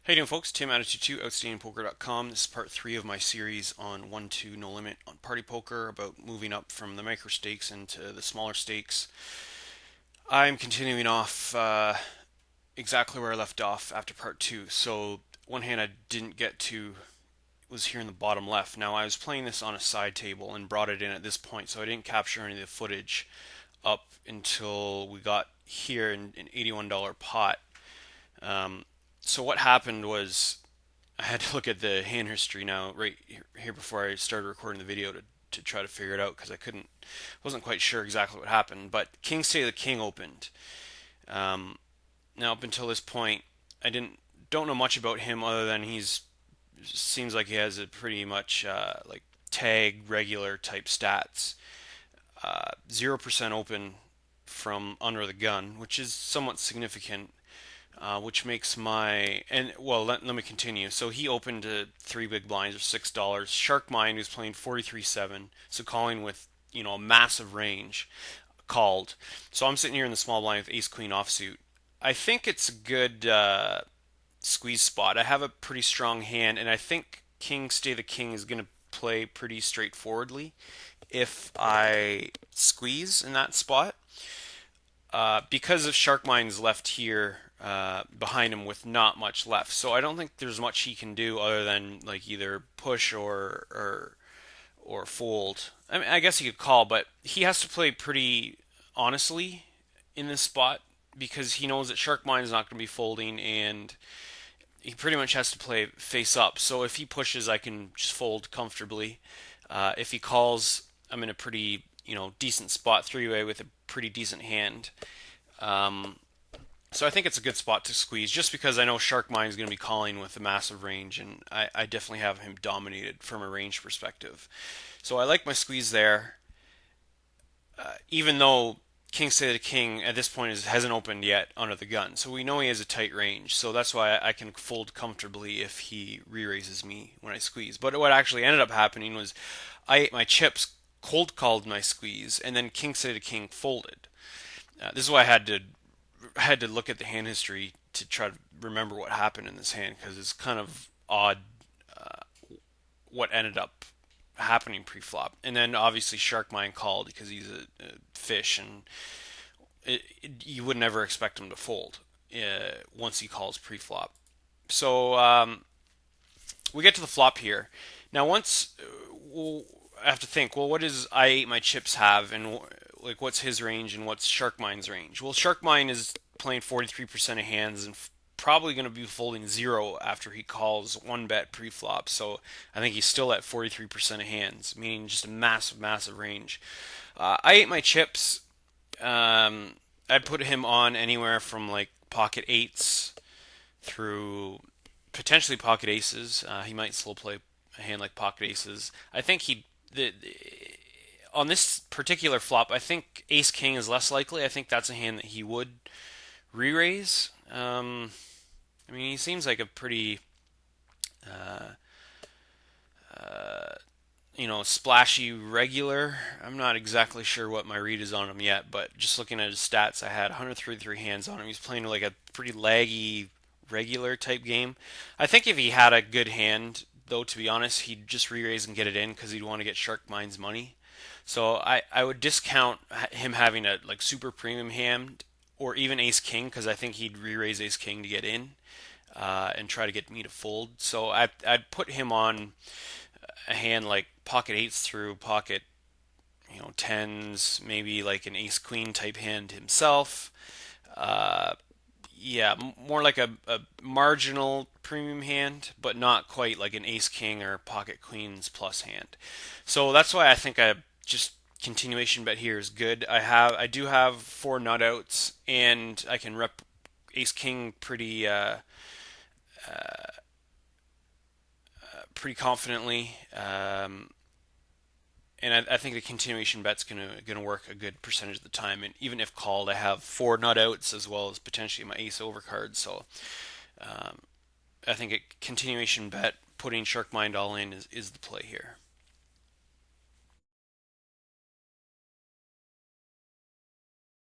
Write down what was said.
How you doing, folks? Tim Attitude2, OutstandingPoker.com. This is part 3 of my series on 1-2 No Limit on Party Poker, about moving up from the micro stakes into the smaller stakes. I'm continuing off exactly where I left off after part 2. So one hand I didn't get to was here in the bottom left. Now I was playing this on a side table and brought it in at this point, so I didn't capture any of the footage up until we got here in an $81 pot. Um, so what happened was I had to look at the hand history now right here before I started recording the video to try to figure it out because wasn't quite sure exactly what happened. But King State of the King opened. Um, Now up until this point, I don't know much about him other than he's seems like he has a pretty much like tag regular type stats. 0% open from under the gun, which is somewhat significant. Which makes let me continue. So he opened to three big blinds or $6. Shark Mind, who's playing 43-7, so calling with a massive range, called. So I'm sitting here in the small blind with Ace Queen offsuit. I think it's a good squeeze spot. I have a pretty strong hand, and I think King Stay the King is going to play pretty straightforwardly if I squeeze in that spot. Because of Shark Mind's left here behind him with not much left. So I don't think there's much he can do other than like either push or fold. I mean, I guess he could call, but he has to play pretty honestly in this spot because he knows that Shark Mind is not going to be folding, and he pretty much has to play face up. So if he pushes, I can just fold comfortably. If he calls, I'm in a pretty decent spot three-way with a pretty decent hand. Um, so I think it's a good spot to squeeze, just because I know Shark Mind is going to be calling with a massive range, and I definitely have him dominated from a range perspective. So I like my squeeze there, even though King State of the King at this point hasn't opened yet under the gun. So we know he has a tight range, so that's why I can fold comfortably if he re-raises me when I squeeze. But what actually ended up happening was I ate my chips, cold called my squeeze, and then King State of the King folded. This is why I had to look at the hand history to try to remember what happened in this hand, because it's kind of odd what ended up happening pre-flop. And then obviously Shark Mind called because he's a fish, and you would never expect him to fold once he calls pre-flop. So we get to the flop here. Now once I have to think, well, what does I ate my chips have, and like what's his range and what's Shark Mind's range? Well, Shark Mind is playing 43% of hands and probably going to be folding zero after he calls one bet pre-flop. So I think he's still at 43% of hands, meaning just a massive, massive range. I ate my chips. I'd put him on anywhere from like pocket eights through potentially pocket aces. He might slow play a hand like pocket aces. I think on this particular flop, I think Ace King is less likely. I think that's a hand that he would re-raise. I mean, he seems like a pretty, uh, uh, splashy regular. I'm not exactly sure what my read is on him yet, but just looking at his stats, I had 133 hands on him. He's playing like a pretty laggy regular type game. I think if he had a good hand, though, to be honest, he'd just re-raise and get it in because he'd want to get Shark Mind's money. So I would discount him having a like super premium hand or even Ace King because I think he'd re-raise Ace King to get in and try to get me to fold. So I'd put him on a hand like pocket eights through pocket tens, maybe like an Ace Queen type hand himself. Uh, yeah, more like a marginal premium hand, but not quite like an Ace King or Pocket Queens plus hand. So that's why I think I just continuation bet here is good. I do have four nut outs, and I can rep Ace King pretty confidently. And I think the continuation bet's gonna work a good percentage of the time. And even if called, I have four nut outs as well as potentially my ace overcard. So um, I think a continuation bet, putting Shark Mind all in is the play here.